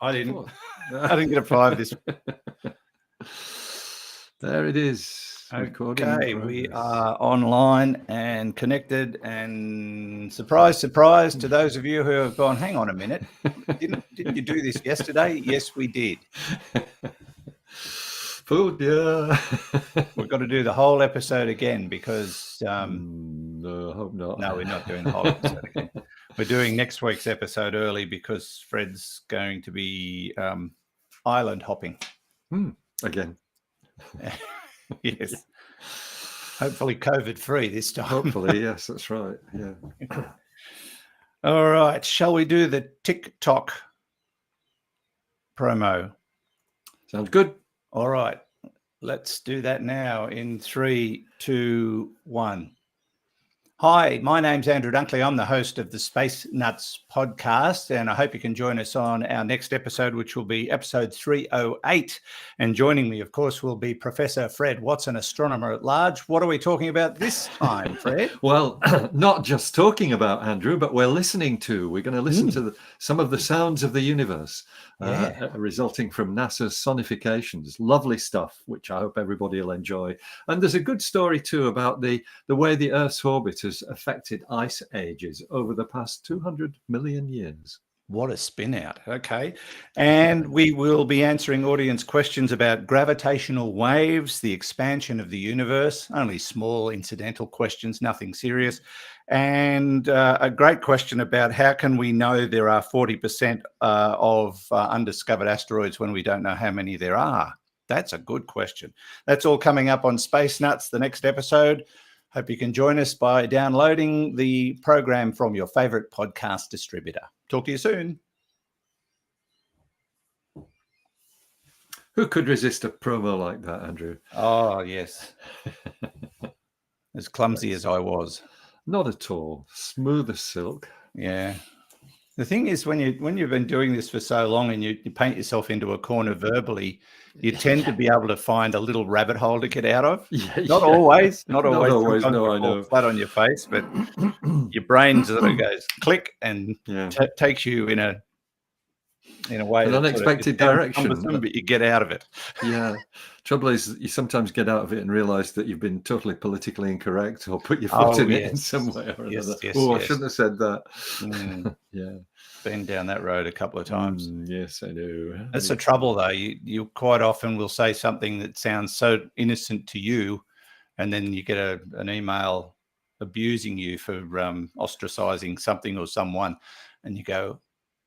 I didn't. I didn't get a 5 this. There it is. Okay, we are online and connected, and surprise, surprise to those of you who have gone, hang on a minute, didn't you do this yesterday? Yes, we did. Food, yeah. We've got to do the whole episode again because... no, I hope not. No, we're not doing the whole episode again. We're doing next week's episode early because Fred's going to be island hopping. Again. Yes. Hopefully COVID-free this time. Hopefully, yes, that's right. Yeah. All right. Shall we do the TikTok promo? Sounds good. All right. Let's do that now in 3, 2, 1. Hi, my name's Andrew Dunkley. I'm the host of the Space Nuts podcast, and I hope you can join us on our next episode, which will be episode 308. And joining me, of course, will be Professor Fred Watson, astronomer at large. What are we talking about this time, Fred? Well, not just talking about, Andrew, but we're listening to. We're going to listen to some of the sounds of the universe resulting from NASA's sonifications. Lovely stuff, which I hope everybody will enjoy. And there's a good story, too, about the way the Earth's orbit has affected ice ages over the past 200 million years. What a spin out. Okay. And we will be answering audience questions about gravitational waves, the expansion of the universe, only small incidental questions, nothing serious. And a great question about how can we know there are 40% of undiscovered asteroids when we don't know how many there are? That's a good question. That's all coming up on Space Nuts, the next episode. Hope you can join us by downloading the program from your favorite podcast distributor. Talk to you soon. Who could resist a promo like that, Andrew? Oh, yes. As clumsy as I was. Not at all. Smooth as silk. Yeah. The thing is, when you've been doing this for so long and you paint yourself into a corner verbally, you tend to be able to find a little rabbit hole to get out of. Not always. Not always. No, I know. Flat on your face, but your brain sort of goes click and takes you in a way, an unexpected direction, but you get out of it. Yeah. Trouble is, you sometimes get out of it and realize that you've been totally politically incorrect or put your foot in it in some way or another. I shouldn't have said that. Yeah. Been down that road a couple of times. Yes, I know. That's the trouble, though. You quite often will say something that sounds so innocent to you, and then you get an email abusing you for ostracizing something or someone, and you go,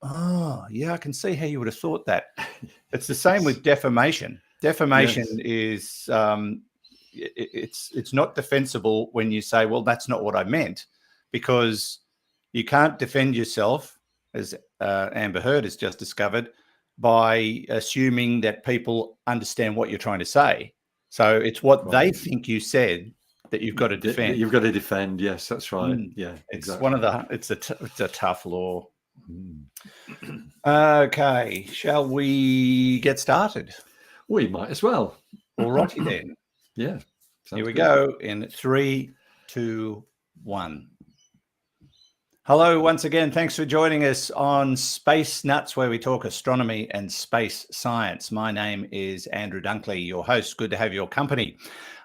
oh, yeah, I can see how you would have thought that. It's the same with defamation. Defamation is it's not defensible when you say, well, that's not what I meant, because you can't defend yourself, as Amber Heard has just discovered, by assuming that people understand what you're trying to say. So it's what they think you said that you've got to defend. You've got to defend. Yes, that's right. Yeah, it's exactly. It's a tough law. Okay, shall we get started? We might as well. All righty then. Yeah. Here we go in 3, 2, 1. Hello once again. Thanks for joining us on Space Nuts, where we talk astronomy and space science. My name is Andrew Dunkley, your host. Good to have your company.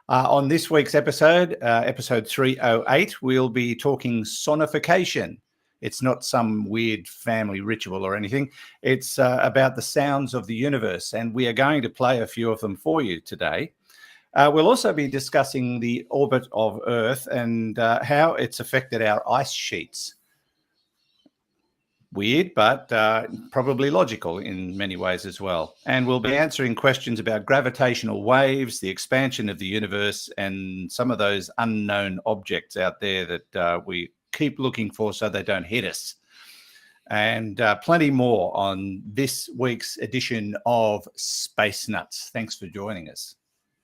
On this week's episode, episode 308, we'll be talking sonification. It's not some weird family ritual or anything. It's about the sounds of the universe, and we are going to play a few of them for you today. We'll also be discussing the orbit of Earth and how it's affected our ice sheets. Weird, but probably logical in many ways as well. And we'll be answering questions about gravitational waves, the expansion of the universe, and some of those unknown objects out there that we keep looking for so they don't hit us. And plenty more on this week's edition of Space Nuts. Thanks for joining us.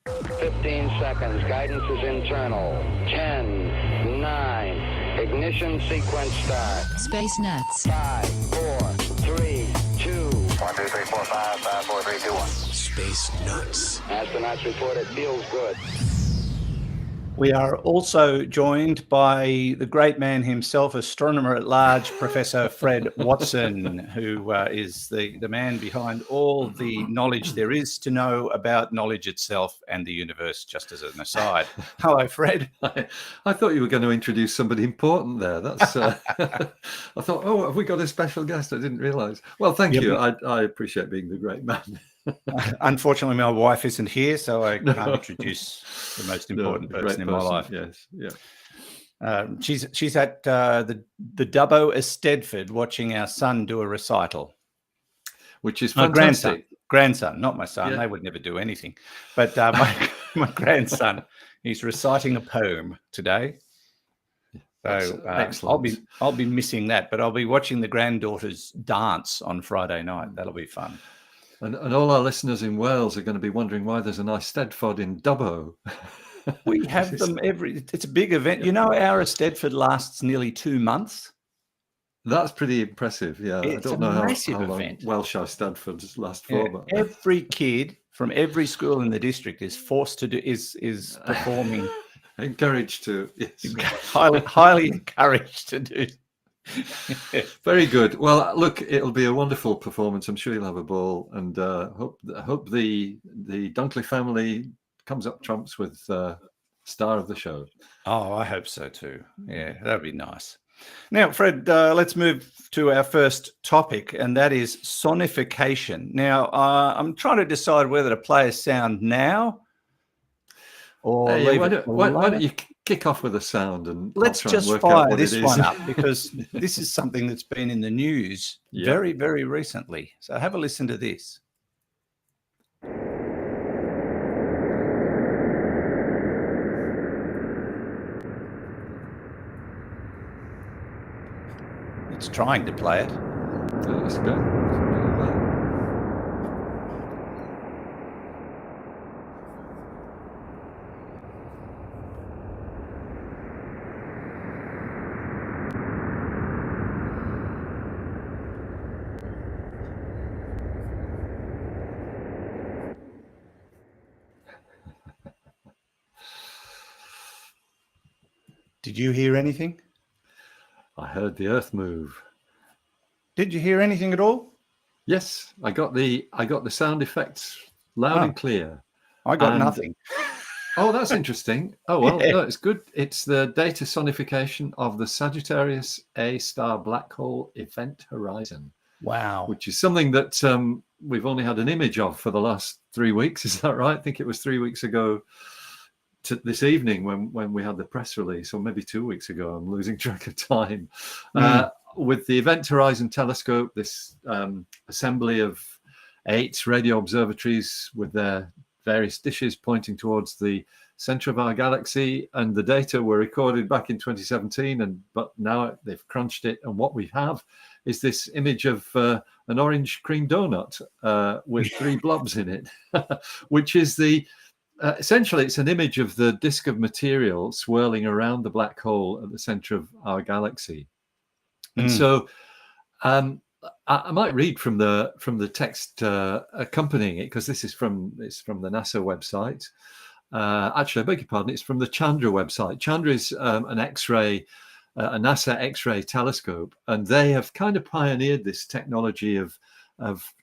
15 seconds. Guidance is internal. 10, 9. Ignition sequence start. Space Nuts. 5, 4, 3, 2. 1, 2, 3, 4, 5, 4, 3, 2, 1. Space Nuts. Astronauts report it feels good. We are also joined by the great man himself, astronomer at large, Professor Fred Watson, who is the man behind all the knowledge there is to know about knowledge itself and the universe, just as an aside. Hello, Fred. I thought you were going to introduce somebody important there. That's. I thought, oh, have we got a special guest? I didn't realise. Well, thank you. I appreciate being the great man. Unfortunately, my wife isn't here, so I can't introduce the most important person in my life. Yes, yeah. She's at the Dubbo Estedford watching our son do a recital, which is my fantastic. Grandson, not my son. Yeah. They would never do anything, but my grandson, he's reciting a poem today. So excellent. I'll be missing that, but I'll be watching the granddaughters dance on Friday night. That'll be fun. And all our listeners in Wales are going to be wondering why there's an Eisteddfod in Dubbo. We have them it's a big event. You know, our Eisteddfod lasts nearly 2 months. That's pretty impressive. Yeah, it's I don't know how long event. Welsh Eisteddfods last for. But every kid from every school in the district is forced to do is performing. Encouraged to, yes. highly encouraged to do. Very good. Well, look, it'll be a wonderful performance. I'm sure you'll have a ball, and hope the Dunkley family comes up trumps with star of the show. Oh, I hope so too. Yeah, that'd be nice. Now, Fred, let's move to our first topic, and that is sonification. Now, I'm trying to decide whether to play a sound now or why don't you kick off with a sound, and let's just fire this one up, because this is something that's been in the news very, very recently. So have a listen to this. It's trying to play it. Let's go. Did you hear anything? I heard the earth move. Did you hear anything at all? Yes, I got the sound effects loud and clear. I got nothing. Oh, that's interesting. Oh, well, no, it's good. It's the data sonification of the Sagittarius A star black hole event horizon. Wow. Which is something that we've only had an image of for the last 3 weeks. Is that right? I think it was 3 weeks ago to this evening when we had the press release, or maybe 2 weeks ago. I'm losing track of time. With the Event Horizon Telescope, this assembly of 8 radio observatories with their various dishes pointing towards the center of our galaxy, and the data were recorded back in 2017, but now they've crunched it, and what we have is this image of an orange cream donut with 3 blobs in it, which is essentially it's an image of the disk of material swirling around the black hole at the center of our galaxy. And so I might read from the text accompanying it, because it's from the NASA website. Actually, I beg your pardon, it's from the Chandra website. Chandra is an X-ray, a NASA X-ray telescope, and they have kind of pioneered this technology of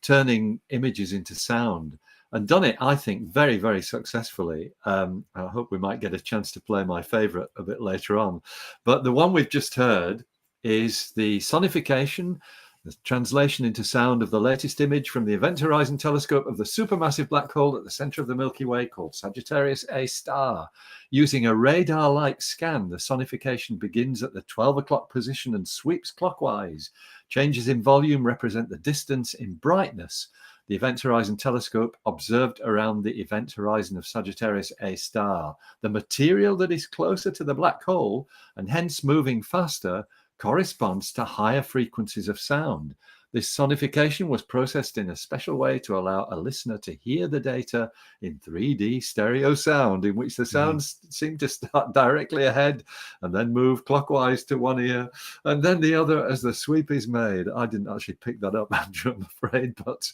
turning images into sound, and done it, I think, very, very successfully. I hope we might get a chance to play my favorite a bit later on. But the one we've just heard is the sonification, the translation into sound of the latest image from the Event Horizon Telescope of the supermassive black hole at the center of the Milky Way called Sagittarius A star. Using a radar-like scan, the sonification begins at the 12 o'clock position and sweeps clockwise. Changes in volume represent the distance in brightness the Event Horizon Telescope observed around the event horizon of Sagittarius A star. The material that is closer to the black hole, and hence moving faster, corresponds to higher frequencies of sound. This sonification was processed in a special way to allow a listener to hear the data in 3D stereo sound, in which the sounds seem to start directly ahead and then move clockwise to one ear and then the other as the sweep is made. I didn't actually pick that up, Andrew, I'm afraid, but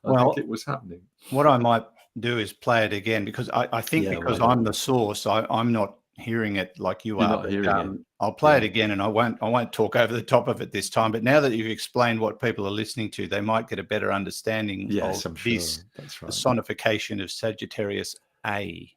I think it was happening. What I might do is play it again, because I think because I'm the source, I'm not hearing it like you You're are. not hearing it. I'll play it Yeah. again, and I won't talk over the top of it this time. But now that you've explained what people are listening to, they might get a better understanding Yes, of I'm sure. this, That's the right. sonification of Sagittarius A.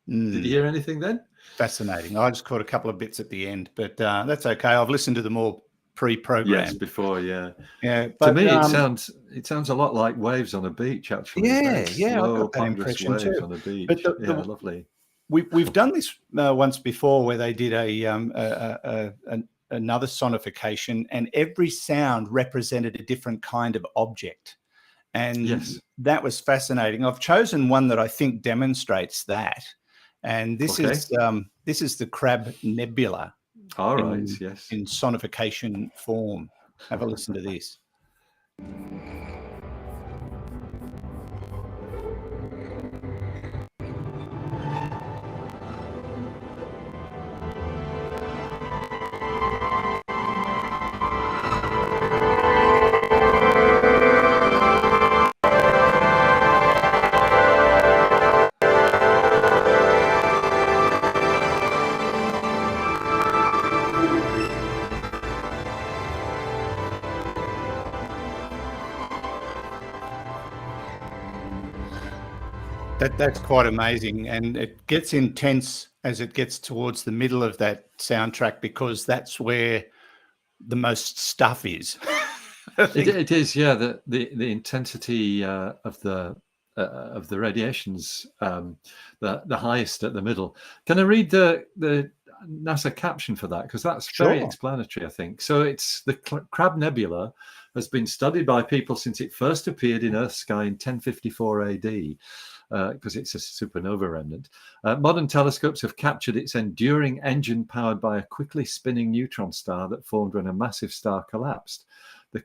Did you hear anything then? Fascinating. I just caught a couple of bits at the end, but that's okay. I've listened to them all pre-programmed. Yes, before, yeah. Yeah, but to me, it sounds a lot like waves on a beach. Actually, Yeah, Very yeah, I slow, got that ponderous impression waves too. on a beach. But Yeah, lovely. We've done this once before, where they did another sonification, and every sound represented a different kind of object, and Yes. that was fascinating. I've chosen one that I think demonstrates that, and this is the Crab Nebula. All right. Yes. In sonification form. Have a listen to this. That's quite amazing, and it gets intense as it gets towards the middle of that soundtrack, because that's where the most stuff is. It is, yeah. The intensity of the radiations, the highest at the middle. Can I read the NASA caption for that, because that's very explanatory, I think. So it's the Crab Nebula has been studied by people since it first appeared in Earth's sky in 1054 AD. Because it's a supernova remnant. Modern telescopes have captured its enduring engine powered by a quickly spinning neutron star that formed when a massive star collapsed. The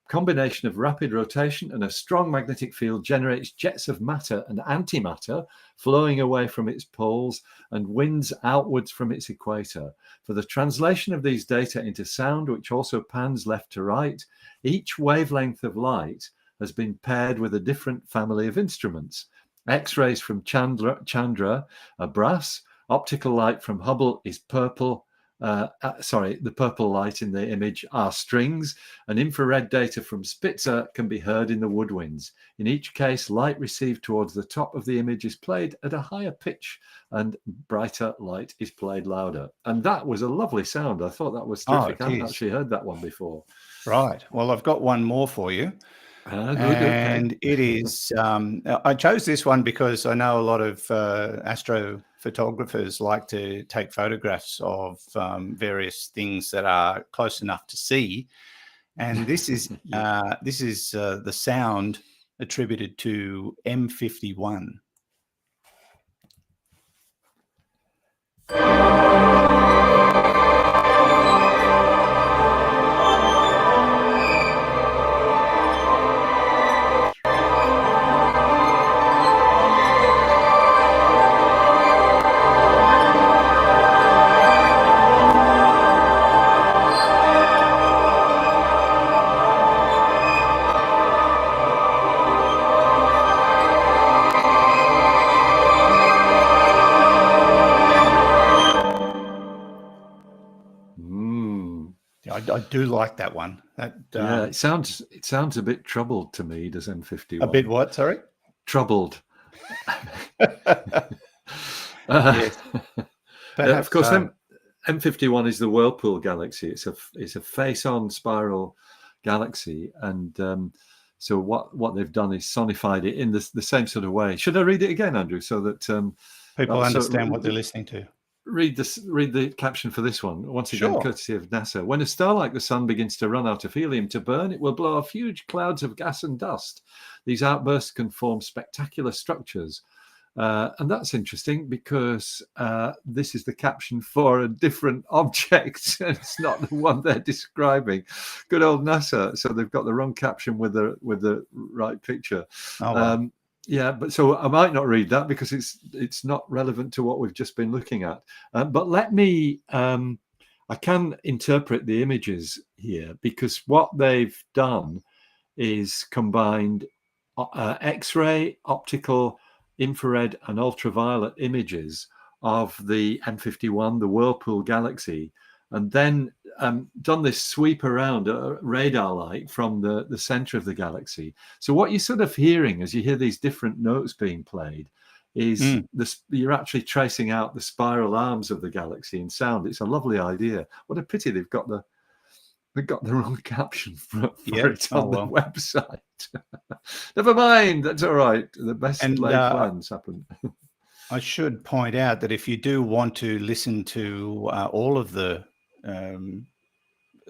combination of rapid rotation and a strong magnetic field generates jets of matter and antimatter flowing away from its poles and winds outwards from its equator. For the translation of these data into sound, which also pans left to right, each wavelength of light has been paired with a different family of instruments. X-rays from Chandra are brass. Optical light from Hubble is purple. The purple light in the image are strings, and infrared data from Spitzer can be heard in the woodwinds. In each case, light received towards the top of the image is played at a higher pitch, and brighter light is played louder. And that was a lovely sound. I thought that was terrific. I haven't actually heard that one before. Right. Well, I've got one more for you. Good, and okay. It is, I chose this one because I know a lot of astrophotographers like to take photographs of various things that are close enough to see. And this is the sound attributed to M51. I do like that one. Yeah, it sounds a bit troubled to me. Does M51? A bit what? Sorry, troubled. Yes. Of course, M51 is the Whirlpool galaxy. It's a face-on spiral galaxy, and so what they've done is sonified it in the same sort of way. Should I read it again, Andrew, so that people understand what they're listening to? read the caption for this one once again, Sure. courtesy of NASA. When a star like the sun begins to run out of helium to burn, it will blow off huge clouds of gas and dust. These outbursts can form spectacular structures. And that's interesting because this is the caption for a different object. It's not the one they're describing. Good old NASA. So they've got the wrong caption with the right picture. Oh, wow. Yeah, but so I might not read that because it's not relevant to what we've just been looking at. But let me, I can interpret the images here because what they've done is combined X-ray, optical, infrared and ultraviolet images of the M51, the Whirlpool galaxy, and then done this sweep around radar-like from the center of the galaxy. So what you're sort of hearing as you hear these different notes being played is you're actually tracing out the spiral arms of the galaxy in sound. It's a lovely idea. What a pity they've got the wrong caption for it on the website. Never mind, that's all right. The best laid plans happen. I should point out that if you do want to listen to all of the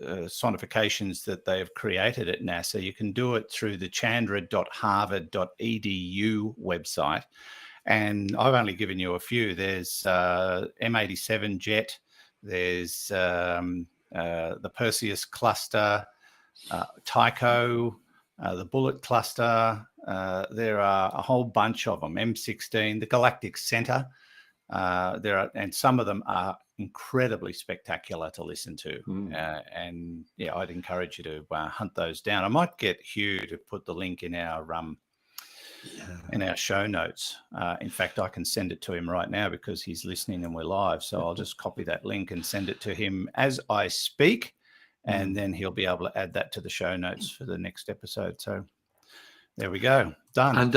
sonifications that they've created at NASA, you can do it through the chandra.harvard.edu website. And I've only given you a few. There's M87 jet, there's the Perseus cluster, Tycho, the Bullet cluster. There are a whole bunch of them. M16, the Galactic Center. And some of them are incredibly spectacular to listen to. And yeah, I'd encourage you to hunt those down. I might get Hugh to put the link in our show notes. In fact, I can send it to him right now because he's listening and we're live. So I'll just copy that link and send it to him as I speak. And then he'll be able to add that to the show notes for the next episode. So there we go. Done.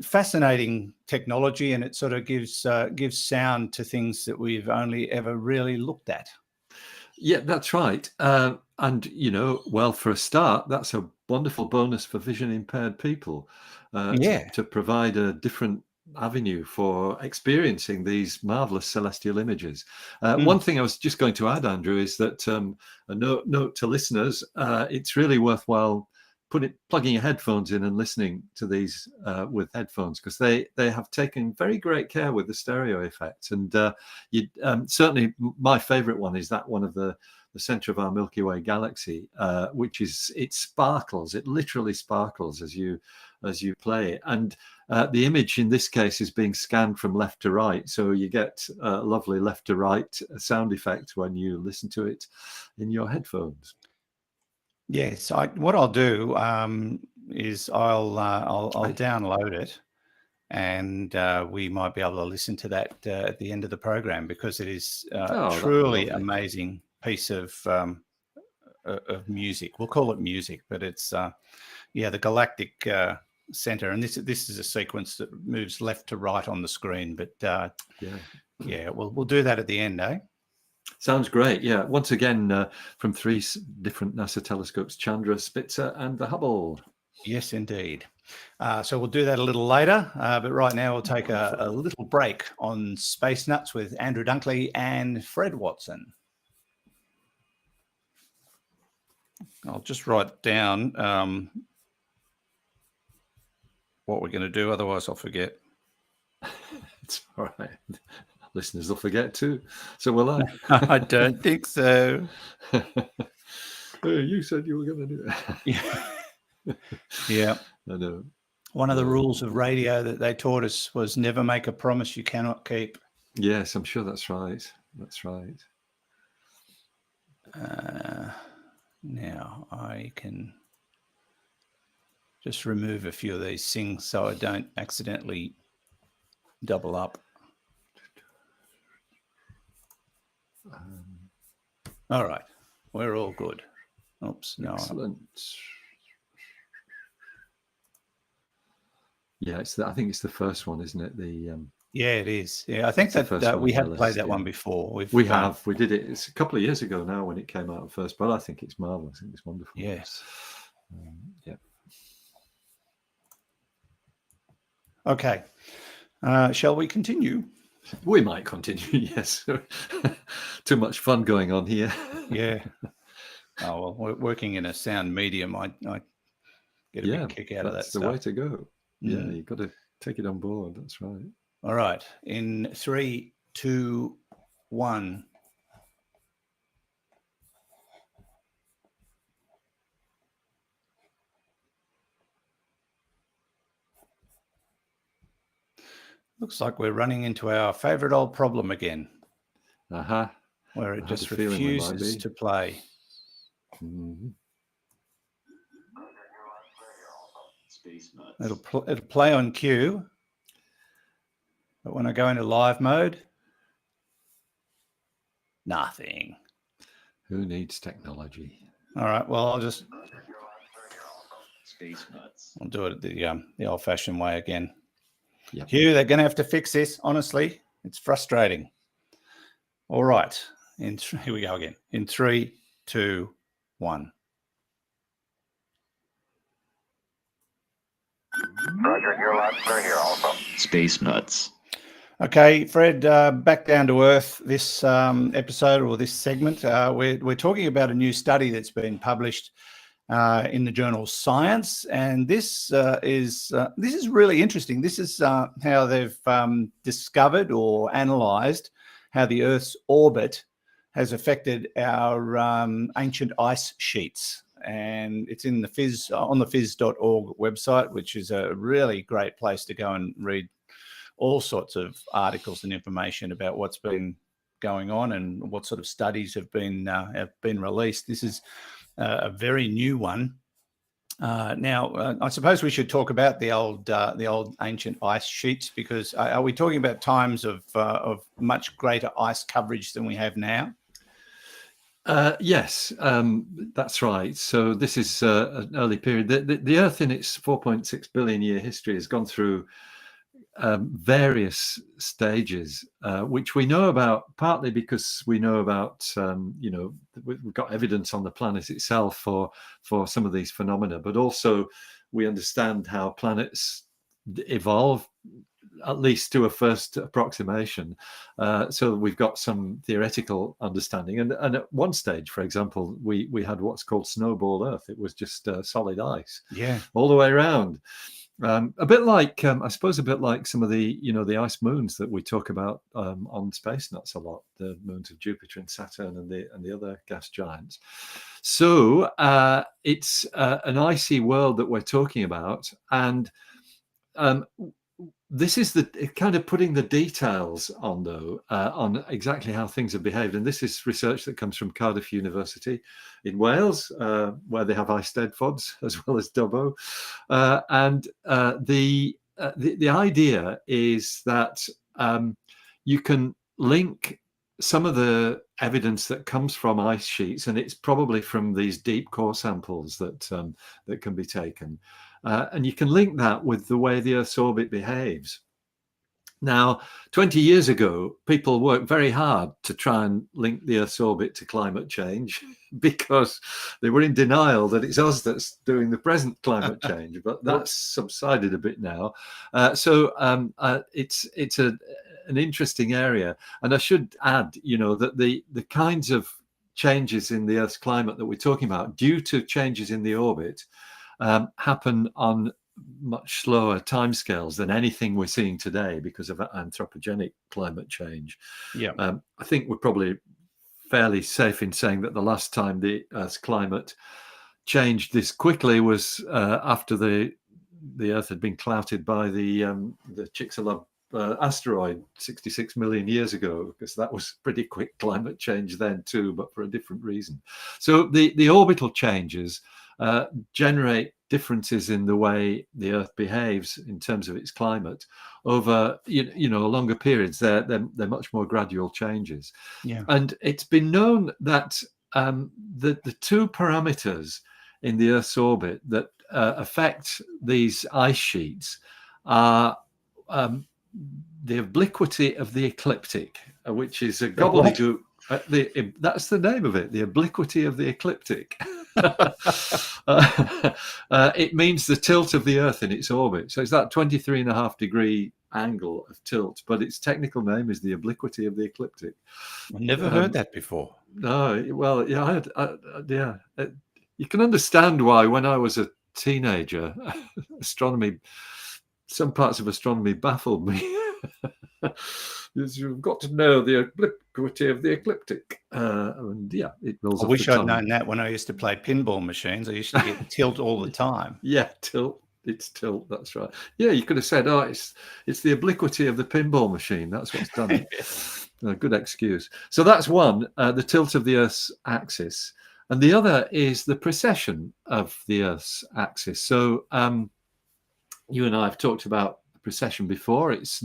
Fascinating technology, and it sort of gives sound to things that we've only ever really looked at. Yeah, that's right. And, for a start, that's a wonderful bonus for vision impaired people to provide a different avenue for experiencing these marvelous celestial images. One thing I was just going to add, Andrew, is that a note to listeners, it's really worthwhile plugging your headphones in and listening to these with headphones, because they have taken very great care with the stereo effects. And certainly my favorite one is that one of the center of our Milky Way galaxy, which it sparkles. It literally sparkles as you play it. And the image in this case is being scanned from left to right, so you get a lovely left to right sound effect when you listen to it in your headphones. Yes, what I'll do is I'll download it, and we might be able to listen to that at the end of the program, because it is truly amazing piece of music. We'll call it music, but it's the Galactic Center, and this is a sequence that moves left to right on the screen. But we'll do that at the end, eh? Sounds great. Yeah. Once again, from 3 different NASA telescopes: Chandra, Spitzer, and the Hubble. Yes, indeed. So we'll do that a little later. But right now we'll take a little break on Space Nuts with Andrew Dunkley and Fred Watson. I'll just write down what we're going to do. Otherwise, I'll forget. It's all right. Listeners will forget too. So will I. I don't think so. You said you were going to do it. Yeah. I know. One of the rules of radio that they taught us was never make a promise you cannot keep. Yes, I'm sure that's right. That's right. Now I can just remove a few of these things so I don't accidentally double up. All right, we're all good. Oops, no. Excellent. Yeah, I think it's the first one, isn't it? Yeah, it is. Yeah, I think that we have played that one before. We did it. It's a couple of years ago now when it came out first, but I think it's marvelous. I think it's wonderful. Yes. Yeah. Okay. Shall we continue? We might continue, yes. Too much fun going on here. Yeah. Oh, well, we're working in a sound medium. I get a big kick out of that That's the stuff. way to go. Yeah, Mm. you've got to take it on board. That's right. All right. In 3, 2, 1. Looks like we're running into our favorite old problem again, where it just refuses to play. Mm-hmm. It'll play on cue, but when I go into live mode, nothing. Who needs technology? All right. Well, I'll just Space nuts. I'll do it the old-fashioned way again. Yep. Hugh, they're going to have to fix this. Honestly, it's frustrating. All right. Here we go again. In 3, 2, 1. Roger, you're loud and clear here also. Space nuts. Okay, Fred, back down to earth this episode or this segment. We're talking about a new study that's been published in the journal Science, and this is really interesting. This is how they've discovered or analysed how the Earth's orbit has affected our ancient ice sheets, and it's in the on the phys.org website, which is a really great place to go and read all sorts of articles and information about what's been going on and what sort of studies have been released. This is a very new one. Now, I suppose we should talk about the old ancient ice sheets, because are we talking about times of much greater ice coverage than we have now? Yes, that's right. So this is an early period. The Earth in its 4.6 billion year history has gone through various stages, which we know about partly because we know about, we've got evidence on the planet itself for some of these phenomena, but also we understand how planets evolve, at least to a first approximation. So we've got some theoretical understanding. And at one stage, for example, we had what's called snowball Earth. It was just solid ice, all the way around. A bit like some of the ice moons that we talk about on Space Nuts a lot, the moons of Jupiter and Saturn and the other gas giants. So it's an icy world that we're talking about, and this is the kind of putting the details on, though, on exactly how things have behaved. And this is research that comes from Cardiff University in Wales, where they have Eisteddfods as well as Dubbo. And the idea is that you can link some of the evidence that comes from ice sheets, and it's probably from these deep core samples that can be taken. And you can link that with the way the Earth's orbit behaves. Now, 20 years ago, people worked very hard to try and link the Earth's orbit to climate change because they were in denial that it's us that's doing the present climate change. But that's subsided a bit now. So it's an interesting area. And I should add, that the kinds of changes in the Earth's climate that we're talking about due to changes in the orbit happen on much slower timescales than anything we're seeing today because of anthropogenic climate change. I think we're probably fairly safe in saying that the last time the Earth's climate changed this quickly was after the Earth had been clouted by the Chicxulub asteroid 66 million years ago, because that was pretty quick climate change then too, but for a different reason. So the orbital changes generate differences in the way the Earth behaves in terms of its climate over longer periods. They're much more gradual changes. And it's been known that the two parameters in the Earth's orbit that affect these ice sheets are the obliquity of the ecliptic, which is a gobbledygook. That's the name of it, the obliquity of the ecliptic. It means the tilt of the Earth in its orbit. So it's that 23.5 degree angle of tilt, but its technical name is the obliquity of the ecliptic. I've never heard that before. No, well, yeah, yeah. You can understand why when I was a teenager, astronomy, some parts of astronomy baffled me. You've got to know the obliquity of the ecliptic, and yeah, it rolls. I wish I'd known that when I used to play pinball machines. I used to get tilt all the time. Yeah, tilt. It's tilt. That's right. Yeah, you could have said, "Oh, it's the obliquity of the pinball machine." That's what's done it. A good excuse. So that's one, the tilt of the Earth's axis, and the other is the precession of the Earth's axis. So you and I have talked about precession before. It's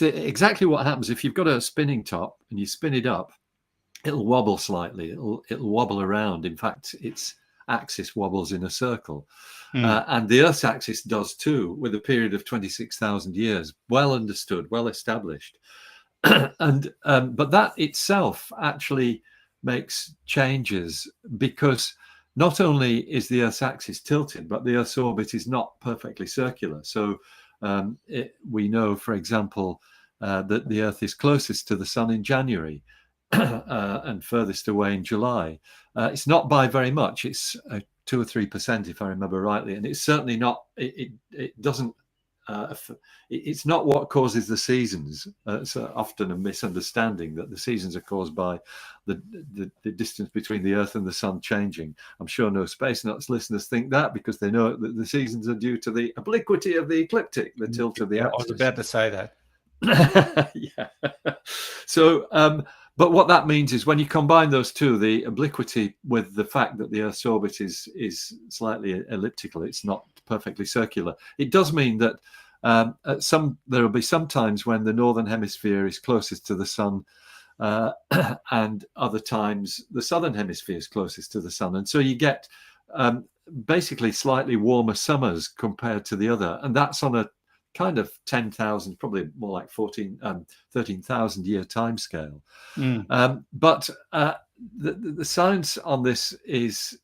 exactly what happens if you've got a spinning top and you spin it up. It'll wobble slightly. It'll wobble around. In fact, its axis wobbles in a circle, and the Earth's axis does too, with a period of 26,000 years. Well understood, well established. And but that itself actually makes changes, because not only is the Earth's axis tilted, but the Earth's orbit is not perfectly circular. So we know, for example, that the Earth is closest to the Sun in January and furthest away in July. It's not by very much. It's 2 or 3%, if I remember rightly, and it's certainly not. It doesn't. It's not what causes the seasons. It's often a misunderstanding that the seasons are caused by the distance between the Earth and the Sun changing. I'm sure no Space Nuts listeners think that, because they know that the seasons are due to the obliquity of the ecliptic, the tilt of the axis. I was about to say that. Yeah. So, but what that means is when you combine those two, the obliquity with the fact that the Earth's orbit is slightly elliptical, it's not perfectly circular, it does mean that there will be some times when the northern hemisphere is closest to the Sun, and other times the southern hemisphere is closest to the Sun, and so you get basically slightly warmer summers compared to the other, and that's on a kind of 10,000, probably more like 13,000 year time scale. But the science on this is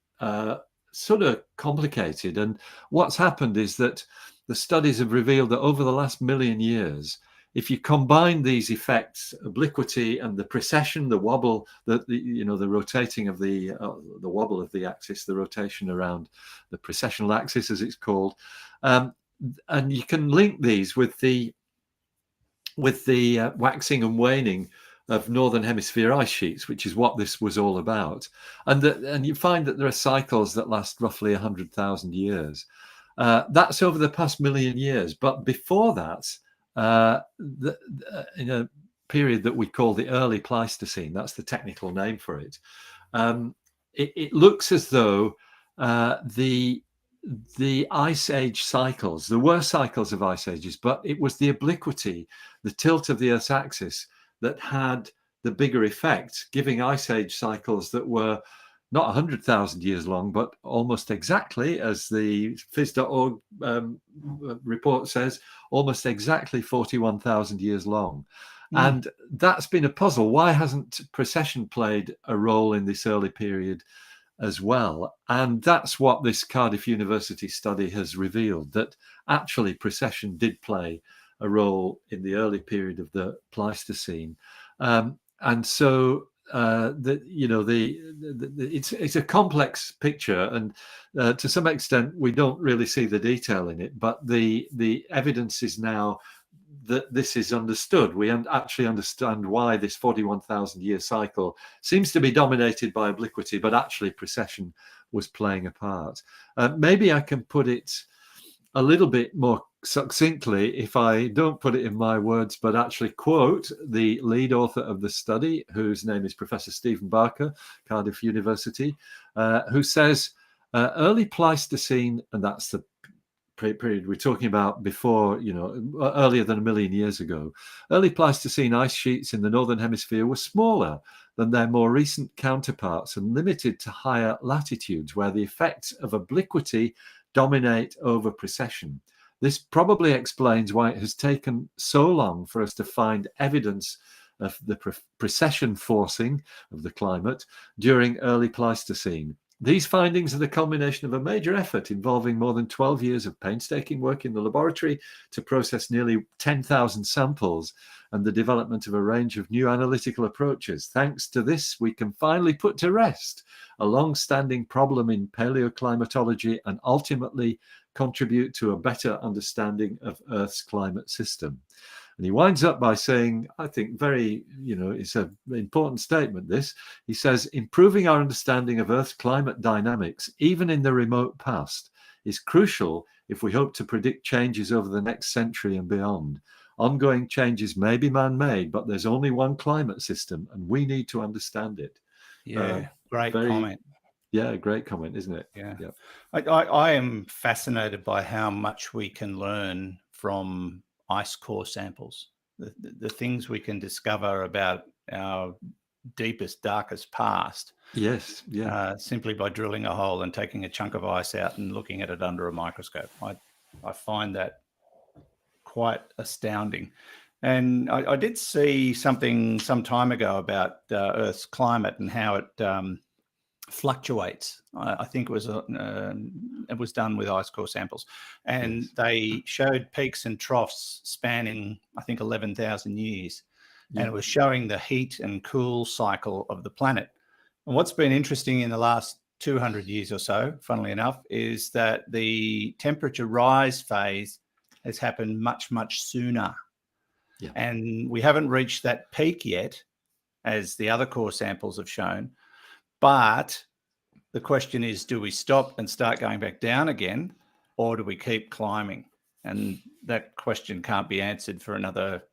sort of complicated, and what's happened is that the studies have revealed that over the last million years, if you combine these effects, obliquity and the precession, the wobble, the rotating of the wobble of the axis, the rotation around the precessional axis, as it's called, and you can link these with the waxing and waning of northern hemisphere ice sheets, which is what this was all about, and you find that there are cycles that last roughly 100,000 years. That's over the past million years, but before that, in a period that we call the early Pleistocene, that's the technical name for it, it looks as though the ice age cycles, there were cycles of ice ages, but it was the obliquity, the tilt of the Earth's axis, that had the bigger effect, giving ice age cycles that were not 100,000 years long, but almost exactly, as the phys.org report says, almost exactly 41,000 years long. And that's been a puzzle. Why hasn't precession played a role in this early period as well? And that's what this Cardiff University study has revealed, that actually precession did play a role in the early period of the Pleistocene. And so it's a complex picture, and to some extent we don't really see the detail in it, but the evidence is now that this is understood. We actually understand why this 41,000 year cycle seems to be dominated by obliquity, but actually precession was playing a part. Maybe I can put it a little bit more succinctly if I don't put it in my words, but actually quote the lead author of the study, whose name is Professor Stephen Barker, Cardiff University, who says early Pleistocene, and that's the period we're talking about before, earlier than a million years ago, early Pleistocene ice sheets in the northern hemisphere were smaller than their more recent counterparts and limited to higher latitudes where the effects of obliquity dominate over precession. This probably explains why it has taken so long for us to find evidence of the precession forcing of the climate during early Pleistocene. These findings are the culmination of a major effort involving more than 12 years of painstaking work in the laboratory to process nearly 10,000 samples and the development of a range of new analytical approaches. Thanks to this, we can finally put to rest a long-standing problem in paleoclimatology and ultimately contribute to a better understanding of Earth's climate system. And he winds up by saying, I think very, it's an important statement, this. He says, improving our understanding of Earth's climate dynamics, even in the remote past, is crucial if we hope to predict changes over the next century and beyond. Ongoing changes may be man-made, but there's only one climate system, and we need to understand it. Yeah, great comment. Yeah, great comment, isn't it? Yeah. I am fascinated by how much we can learn from ice core samples, the things we can discover about our deepest, darkest past. Yes, yeah. Simply by drilling a hole and taking a chunk of ice out and looking at it under a microscope. I find that quite astounding. And I did see something some time ago about Earth's climate and how it fluctuates. I think it was done with ice core samples, and Yes. they showed peaks and troughs spanning, I think, 11,000 years, Yeah. and it was showing the heat and cool cycle of the planet. And what's been interesting in the last 200 years or so, funnily enough, is that the temperature rise phase has happened much, much sooner. Yeah. And we haven't reached that peak yet, as the other core samples have shown. But the question is, do we stop and start going back down again, or do we keep climbing? And that question can't be answered for another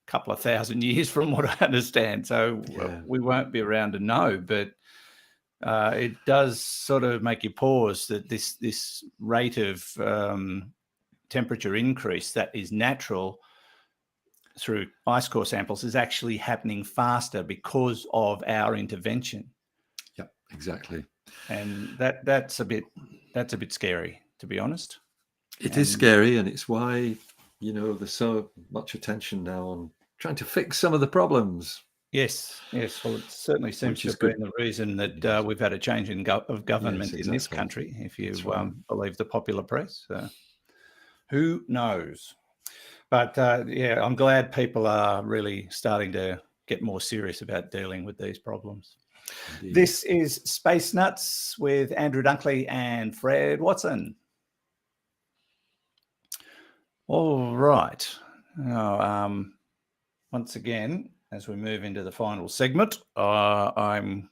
couple of thousand years from what I understand. So we won't be around to know, but it does sort of make you pause that this rate of temperature increase that is natural through ice core samples is actually happening faster because of our intervention. Yep, exactly. And that's a bit scary, to be honest. It is scary, and it's why there's so much attention now on trying to fix some of the problems. Yes. Well, it certainly seems to have been the reason that we've had a change of government in this country, if you believe the popular press. Who knows? But I'm glad people are really starting to get more serious about dealing with these problems. Indeed. This is Space Nuts with Andrew Dunkley and Fred Watson. All right. Now, once again, as we move into the final segment, I'm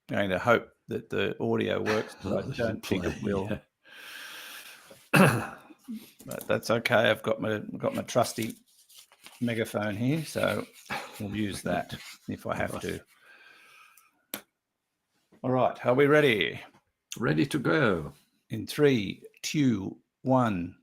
going to hope that the audio works, but I don't think it will. But that's okay. I've got my trusty megaphone here, so we'll use that if I have to. All right, are we ready? Ready to go. In 3, 2, 1.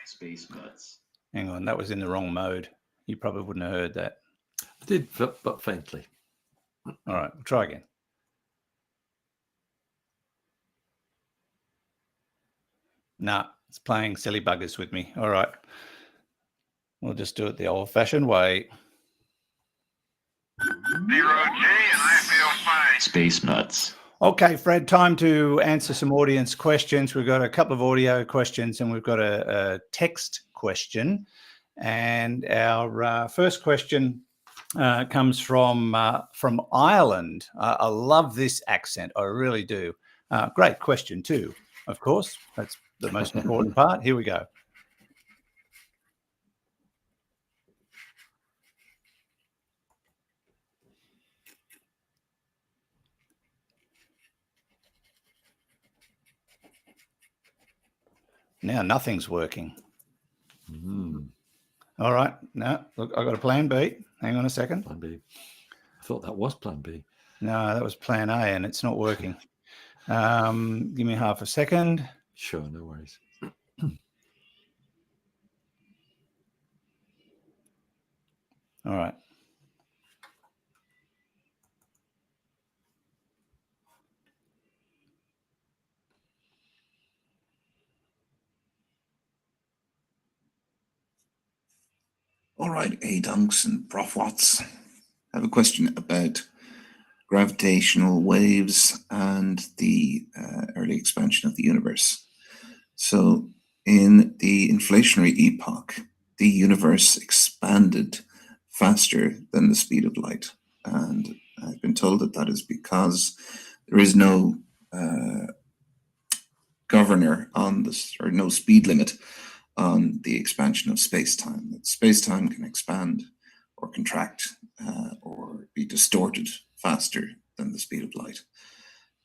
Space Nuts. Hang on, that was in the wrong mode. You probably wouldn't have heard that. I did, but faintly. All right, we'll try again. Nah, it's playing silly buggers with me. All right. We'll just do it the old-fashioned way. 0G, and I feel fine. Space Nuts. Okay, Fred, time to answer some audience questions. We've got a couple of audio questions and we've got a text question. And our first question comes from Ireland. I love this accent. I really do. Great question too, of course. That's the most important part. Here we go. Now nothing's working. All right. No, look, I've got a plan B. Hang on a second. Plan B. I thought that was plan B. No, that was plan A and it's not working. Give me half a second. Sure, no worries. All right. All right, A Dunks and Prof Watts. have a question about gravitational waves and the early expansion of the universe. So in the inflationary epoch, the universe expanded faster than the speed of light. And I've been told that that is because there is no governor on this, or no speed limit on the expansion of space-time. That space-time can expand or contract or be distorted faster than the speed of light.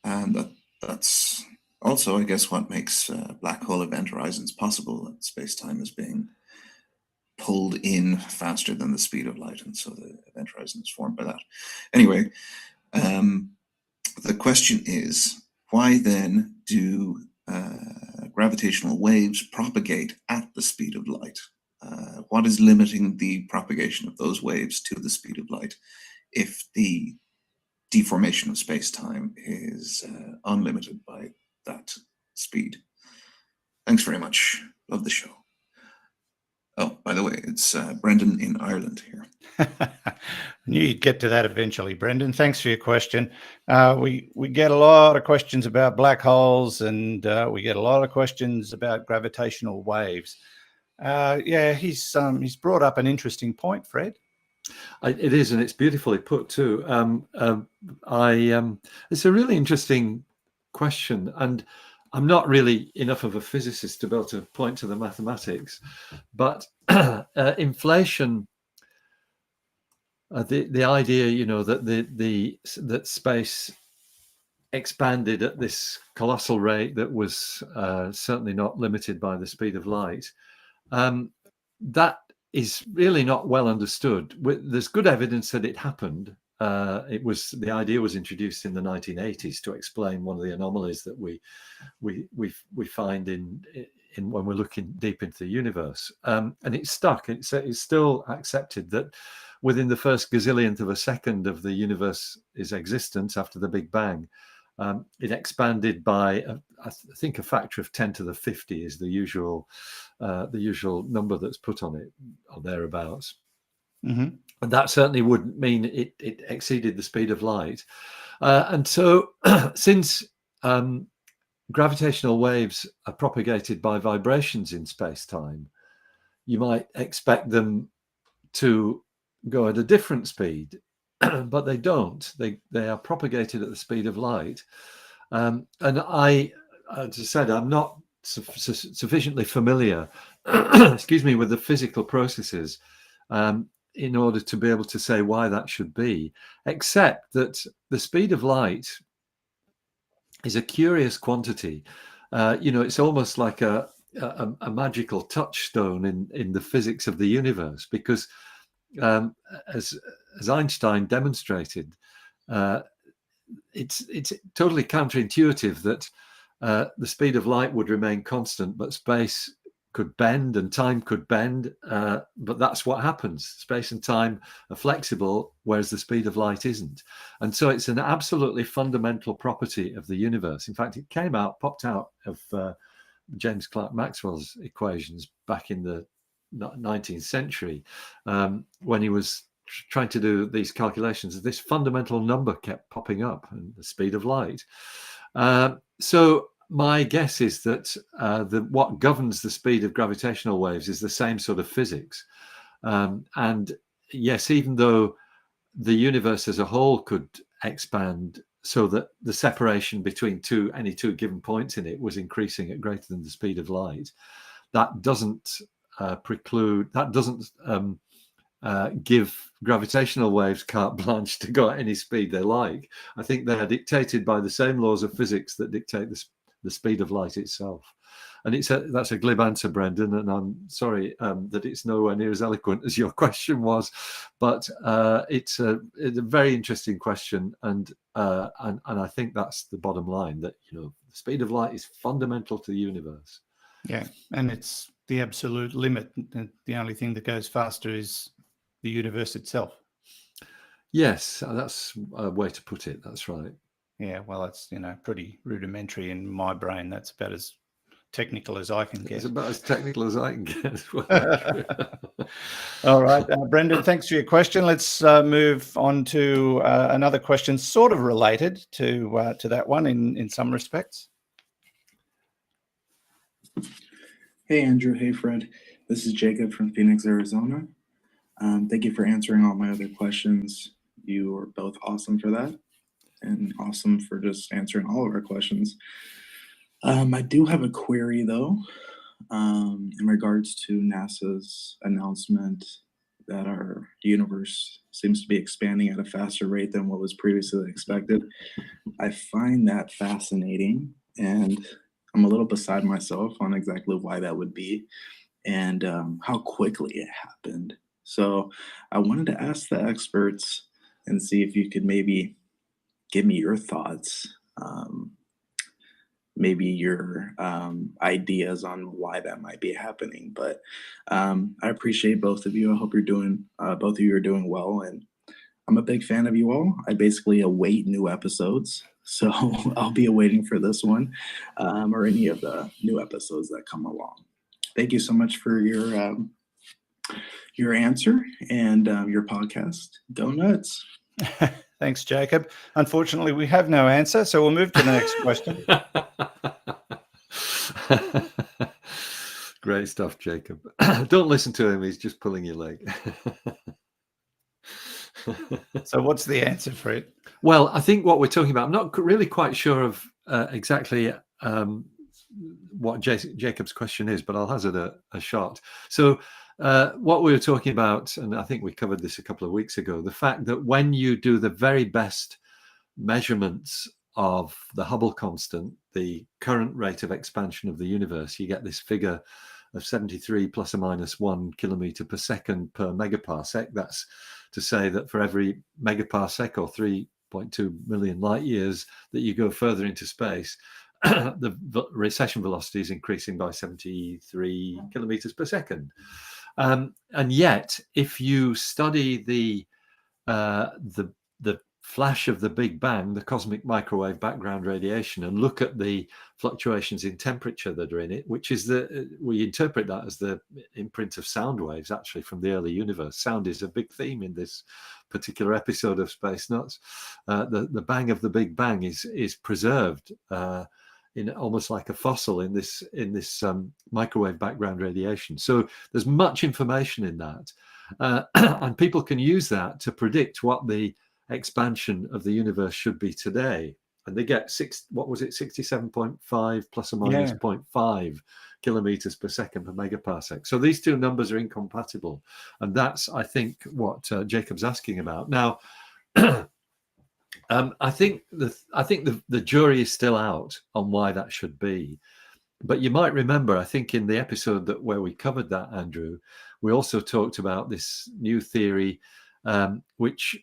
And that's also, I guess, what makes black hole event horizons possible. That space-time is being pulled in faster than the speed of light, and so the event horizon is formed by that. Anyway, the question is, why then do gravitational waves propagate at the speed of light? What is limiting the propagation of those waves to the speed of light if the deformation of space-time is unlimited by that speed? Thanks very much. Love the show. Oh, by the way, it's Brendan in Ireland here. I knew you'd get to that eventually, Brendan. Thanks for your question. We get a lot of questions about black holes, and we get a lot of questions about gravitational waves. Yeah, he's brought up an interesting point, Fred. It is, and it's beautifully put too. It's a really interesting question, and I'm not really enough of a physicist to be able to point to the mathematics, but inflation, the idea, you know, that that space expanded at this colossal rate that was certainly not limited by the speed of light, that is really not well understood. There's good evidence that it happened. The idea was introduced in the 1980s to explain one of the anomalies that we find in when we're looking deep into the universe, and it's stuck. It's still accepted that within the first gazillionth of a second of the universe's existence after the Big Bang, it expanded by I think a factor of 10 to the 50 is the usual number that's put on it, or thereabouts. Mm-hmm. And that certainly would mean it exceeded the speed of light. And so since gravitational waves are propagated by vibrations in space-time, you might expect them to go at a different speed, but they don't. They are propagated at the speed of light. And I, as I said, I'm not sufficiently familiar, excuse me, with the physical processes in order to be able to say why that should be, except that the speed of light is a curious quantity. It's almost like a magical touchstone in the physics of the universe, because as Einstein demonstrated, it's totally counterintuitive that the speed of light would remain constant, but space could bend and time could bend. But that's what happens. Space and time are flexible, whereas the speed of light isn't. And so it's an absolutely fundamental property of the universe. In fact, it popped out of James Clerk Maxwell's equations back in the 19th century, when he was trying to do these calculations. This fundamental number kept popping up, and the speed of light. So my guess is that what governs the speed of gravitational waves is the same sort of physics. And yes, even though the universe as a whole could expand so that the separation between any two given points in it was increasing at greater than the speed of light, that doesn't give gravitational waves carte blanche to go at any speed they like. I think they are dictated by the same laws of physics that dictate the speed of light itself. And that's a glib answer, Brendan, and I'm sorry that it's nowhere near as eloquent as your question was, but it's a very interesting question, and I think that's the bottom line, that the speed of light is fundamental to the universe. Yeah, and it's the absolute limit. The only thing that goes faster is the universe itself. Yes, that's a way to put it. That's right. Yeah, well, it's pretty rudimentary in my brain. That's about as technical as I can It's get. about as technical as I can get as well. All right, Brendan, thanks for your question. Let's move on to another question sort of related to that one in some respects. Hey, Andrew. Hey, Fred. This is Jacob from Phoenix, Arizona. Thank you for answering all my other questions. You were both awesome for that, and awesome for just answering all of our questions. I do have a query, though, in regards to NASA's announcement that our universe seems to be expanding at a faster rate than what was previously expected. I find that fascinating, and I'm a little beside myself on exactly why that would be and how quickly it happened. So I wanted to ask the experts and see if you could maybe give me your thoughts, maybe your ideas on why that might be happening. But I appreciate both of you. I hope both of you are doing well, and I'm a big fan of you all. I basically await new episodes, so I'll be awaiting for this one or any of the new episodes that come along. Thank you so much for your answer and your podcast. Go nuts. Thanks, Jacob. Unfortunately, we have no answer, so we'll move to the next question. Great stuff, Jacob. Don't listen to him. He's just pulling your leg. So what's the answer for it? Well, I think what we're talking about, I'm not really quite sure of exactly what Jacob's question is, but I'll hazard a shot. So what we were talking about, and I think we covered this a couple of weeks ago, the fact that when you do the very best measurements of the Hubble constant, the current rate of expansion of the universe, you get this figure of 73 plus or minus 1 kilometer per second per megaparsec. That's to say that for every megaparsec or 3.2 million light years that you go further into space, the recession velocity is increasing by 73 kilometers per second. And yet, if you study the flash of the Big Bang, the cosmic microwave background radiation, and look at the fluctuations in temperature that are in it, which is we interpret that as the imprint of sound waves actually from the early universe. Sound is a big theme in this particular episode of Space Nuts. The bang of the Big Bang is preserved in almost like a fossil in this microwave background radiation. So there's much information in that, and people can use that to predict what the expansion of the universe should be today. And they get 67.5 plus or minus 0.5 kilometers per second per megaparsec. So these two numbers are incompatible, and that's, I think, what Jacob's asking about. Now, I think the jury is still out on why that should be. But you might remember, I think in the episode where we covered that, Andrew, we also talked about this new theory, which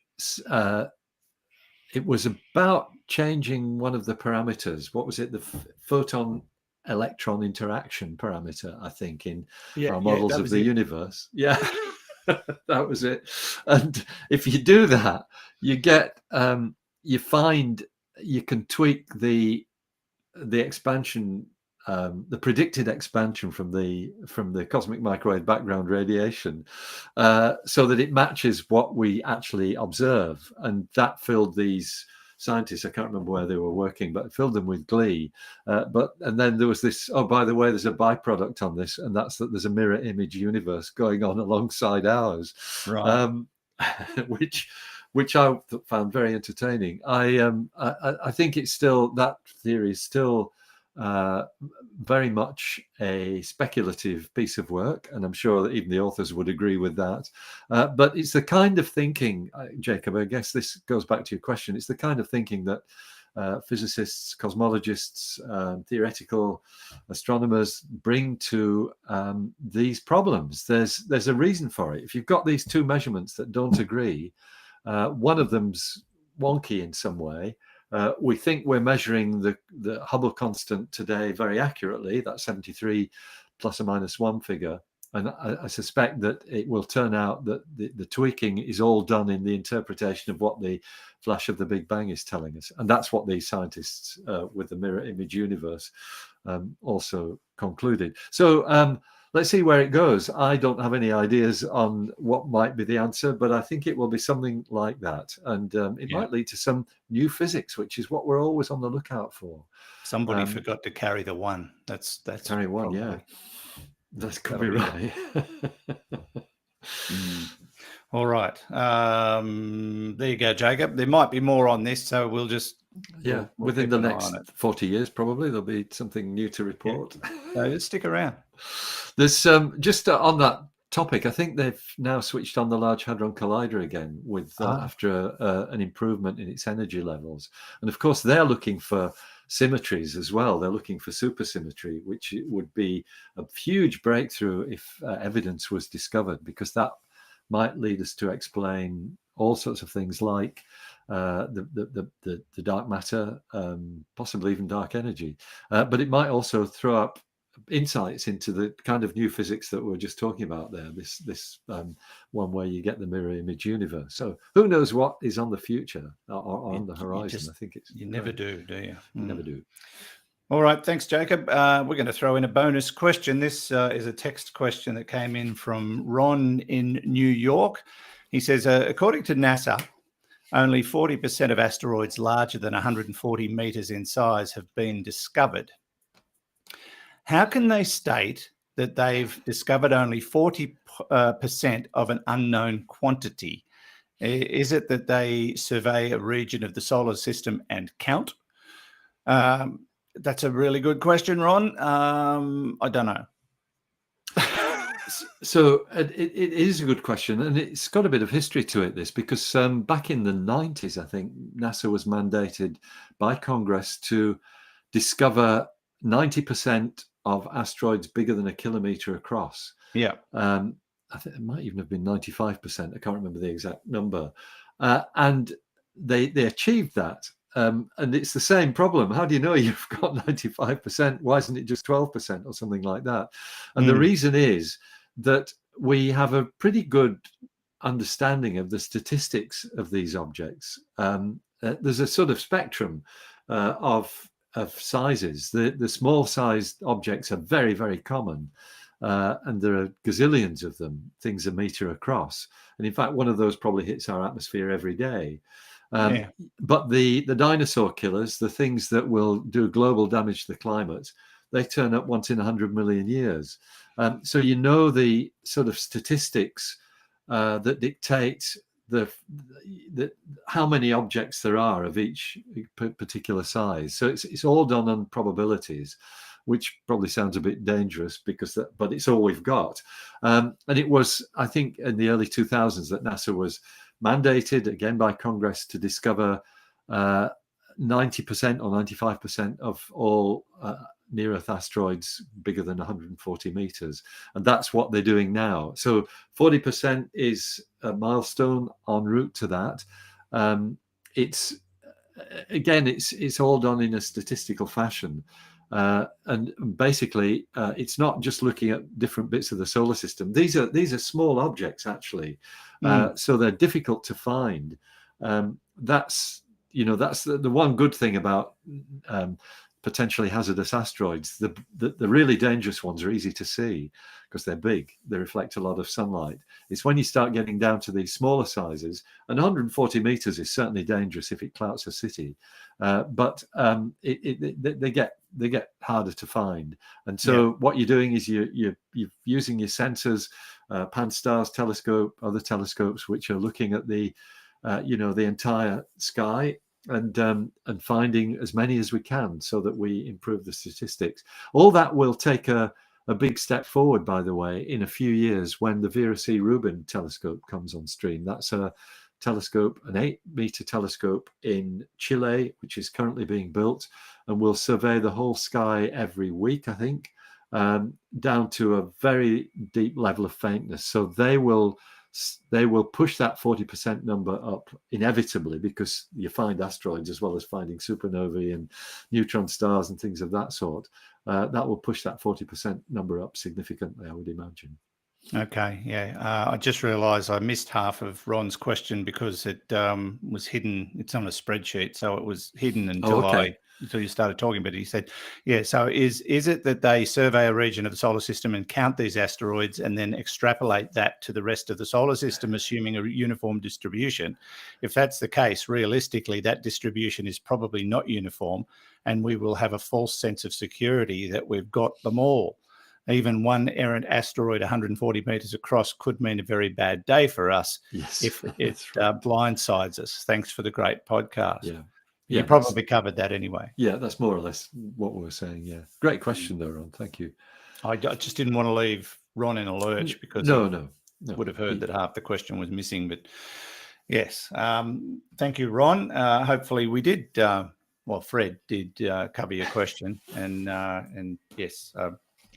it was about changing one of the parameters. What was it? The photon electron interaction parameter, I think, in our models of the universe. Yeah, that was it. And if you do that, you get you find you can tweak the expansion, the predicted expansion from the cosmic microwave background radiation, so that it matches what we actually observe. And that filled these scientists, I can't remember where they were working, but it filled them with glee. And then there was this, oh, by the way, there's a byproduct on this, and that's that there's a mirror image universe going on alongside ours, right? Which I found very entertaining. I think it's still, that theory is still very much a speculative piece of work, and I'm sure that even the authors would agree with that. But it's the kind of thinking, Jacob, I guess this goes back to your question, it's the kind of thinking that physicists, cosmologists, theoretical astronomers bring to these problems. There's a reason for it. If you've got these two measurements that don't agree, one of them's wonky in some way. We think we're measuring the Hubble constant today very accurately, that 73 plus or minus 1 figure. And I suspect that it will turn out that the tweaking is all done in the interpretation of what the flash of the Big Bang is telling us. And that's what these scientists with the mirror image universe also concluded. So let's see where it goes. I don't have any ideas on what might be the answer, but I think it will be something like that. And it might lead to some new physics, which is what we're always on the lookout for. Somebody forgot to carry the one. That's carry one, probably, yeah. That could be right. All right. There you go, Jacob. There might be more on this, so we'll just we'll within keep the an eye next on it. 40 years, probably there'll be something new to report. So just stick around. There's just on that topic, I think they've now switched on the Large Hadron Collider again with after an improvement in its energy levels, and of course they're looking for symmetries as well. They're looking for supersymmetry, which would be a huge breakthrough if evidence was discovered, because that might lead us to explain all sorts of things like the dark matter, possibly even dark energy. But it might also throw up insights into the kind of new physics that we were just talking about there, this one where you get the mirror image universe. So who knows what is on the future or on the horizon. I think you never do you? You never do. All right, thanks, Jacob. We're going to throw in a bonus question. This is a text question that came in from Ron in New York. He says, according to NASA, only 40% of asteroids larger than 140 meters in size have been discovered. How can they state that they've discovered only 40% of an unknown quantity? Is it that they survey a region of the solar system and count? That's a really good question, Ron. I don't know. So it is a good question, and it's got a bit of history to it, this, because back in the 90s, I think NASA was mandated by Congress to discover 90% of asteroids bigger than a kilometer across. Yeah. I think it might even have been 95%. I can't remember the exact number. And they achieved that. And it's the same problem. How do you know you've got 95%? Why isn't it just 12% or something like that? And the reason is that we have a pretty good understanding of the statistics of these objects. There's a sort of spectrum of sizes. The small sized objects are very, very common. And there are gazillions of them, things a meter across. And in fact, one of those probably hits our atmosphere every day. But the dinosaur killers, the things that will do global damage to the climate, they turn up once in 100 million years. So you know the sort of statistics that dictate how many objects there are of each particular size. So it's all done on probabilities, which probably sounds a bit dangerous but it's all we've got. And it was, I think, in the early 2000s that NASA was mandated again by Congress to discover 90% or 95% of all near-Earth asteroids bigger than 140 meters, and that's what they're doing now. So 40% is a milestone en route to that. It's all done in a statistical fashion. And basically, it's not just looking at different bits of the solar system. These are small objects, actually, so they're difficult to find. That's the one good thing about potentially hazardous asteroids. The really dangerous ones are easy to see because they're big. They reflect a lot of sunlight. It's when you start getting down to these smaller sizes, and 140 meters is certainly dangerous if it clouts a city, but they get harder to find. And so what you're doing is you're using your sensors, Pan-STARRS telescope, other telescopes which are looking at the entire sky, and finding as many as we can so that we improve the statistics. All that will take a big step forward, by the way, in a few years when the Vera C. Rubin telescope comes on stream. That's a telescope, an 8-meter telescope in Chile, which is currently being built, and will survey the whole sky every week, I think, down to a very deep level of faintness. So they will push that 40% number up inevitably, because you find asteroids as well as finding supernovae and neutron stars and things of that sort. That will push that 40% number up significantly, I would imagine. Okay, yeah. I just realised I missed half of Ron's question because it was hidden. It's on a spreadsheet, so it was hidden until until you started talking, but he said, yeah, so is it that they survey a region of the solar system and count these asteroids and then extrapolate that to the rest of the solar system, assuming a uniform distribution? If that's the case, realistically, that distribution is probably not uniform, and we will have a false sense of security that we've got them all. Even one errant asteroid 140 meters across could mean a very bad day for us if it blindsides us. Thanks for the great podcast. Yeah. You probably covered that anyway. Yeah, that's more or less what we were saying. Yeah. Great question though, Ron. Thank you. I just didn't want to leave Ron in a lurch because no. would have heard that half the question was missing. But yes, thank you, Ron. Hopefully we did, Fred did cover your question. And yes,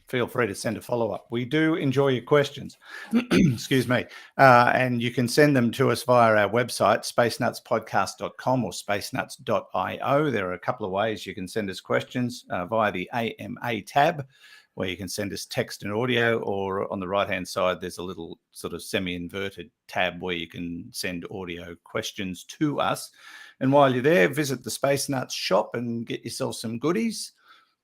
feel free to send a follow-up. We do enjoy your questions. Excuse me. And you can send them to us via our website, spacenutspodcast.com or spacenuts.io. There are a couple of ways you can send us questions via the AMA tab, where you can send us text and audio, or on the right-hand side, there's a little sort of semi-inverted tab where you can send audio questions to us. And while you're there, visit the Space Nuts shop and get yourself some goodies.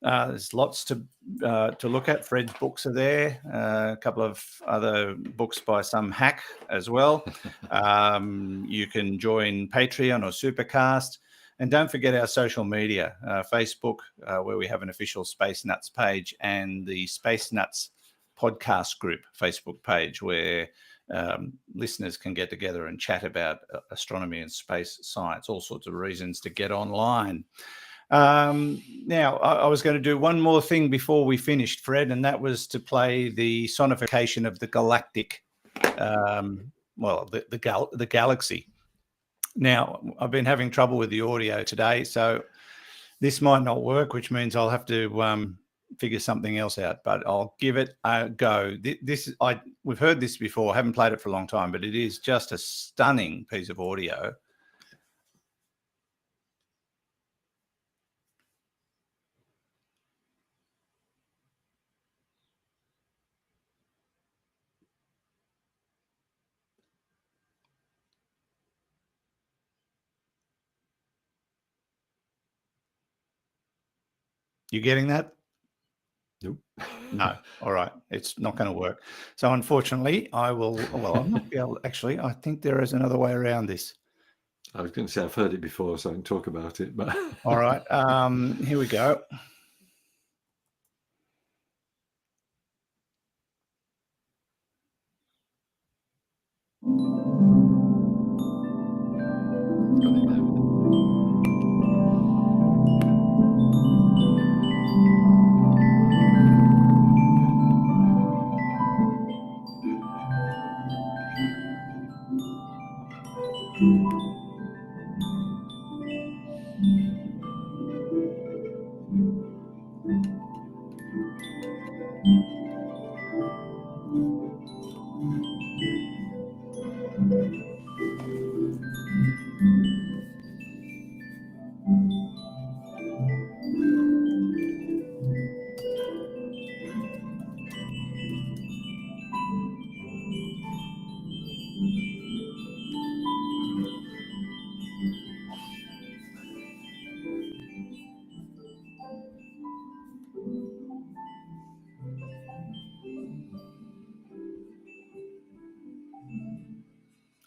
There's lots to look at. Fred's books are there. A couple of other books by some hack as well. You can join Patreon or Supercast. And don't forget our social media, Facebook, where we have an official Space Nuts page, and the Space Nuts podcast group Facebook page, where listeners can get together and chat about astronomy and space science, all sorts of reasons to get online. Now, I was going to do one more thing before we finished, Fred, and that was to play the sonification of the galactic, the galaxy. Now, I've been having trouble with the audio today, so this might not work, which means I'll have to figure something else out, but I'll give it a go. We've heard this before, haven't played it for a long time, but it is just a stunning piece of audio. You getting that? Nope. No. All right. It's not going to work. So unfortunately, I'm not be able, actually, I think there is another way around this. I was going to say I've heard it before, so I can talk about it. But all right. Here we go.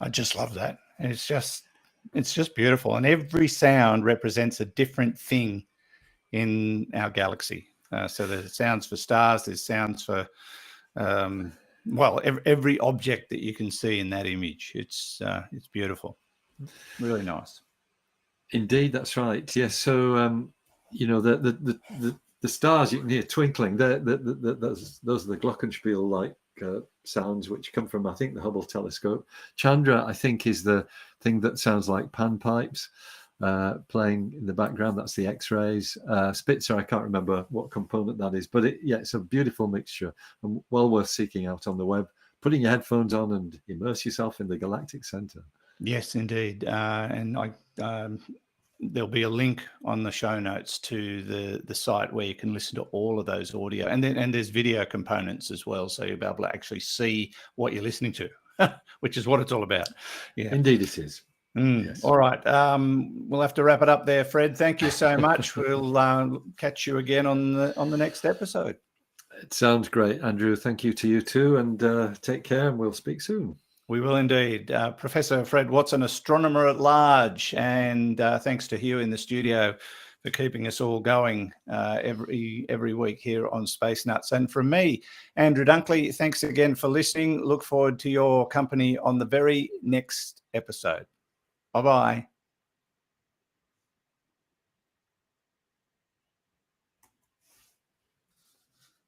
I just love that. And it's just beautiful. And every sound represents a different thing in our galaxy. So there's sounds for stars, there's sounds for, every object that you can see in that image. It's beautiful. Really nice. Indeed, that's right. Yes. So, the stars you can hear twinkling, those are the glockenspiel-like sounds which come from, I think, the Hubble telescope. Chandra, I think, is the thing that sounds like panpipes playing in the background. That's the X-rays. Spitzer, I can't remember what component that is, but it's a beautiful mixture and well worth seeking out on the web. Putting your headphones on and immerse yourself in the galactic center. Yes, indeed. And there'll be a link on the show notes to the site where you can listen to all of those audio, and there's video components as well, so you'll be able to actually see what you're listening to, which is what it's all about. Yeah, indeed it is. Yes. All right. We'll have to wrap it up there, Fred. Thank you so much. We'll catch you again on the next episode. It sounds great, Andrew. Thank you to you too, and take care, and we'll speak soon. We will indeed. Professor Fred Watson, astronomer at large, and thanks to Hugh in the studio for keeping us all going every week here on Space Nuts. And from me, Andrew Dunkley, thanks again for listening. Look forward to your company on the very next episode. Bye-bye.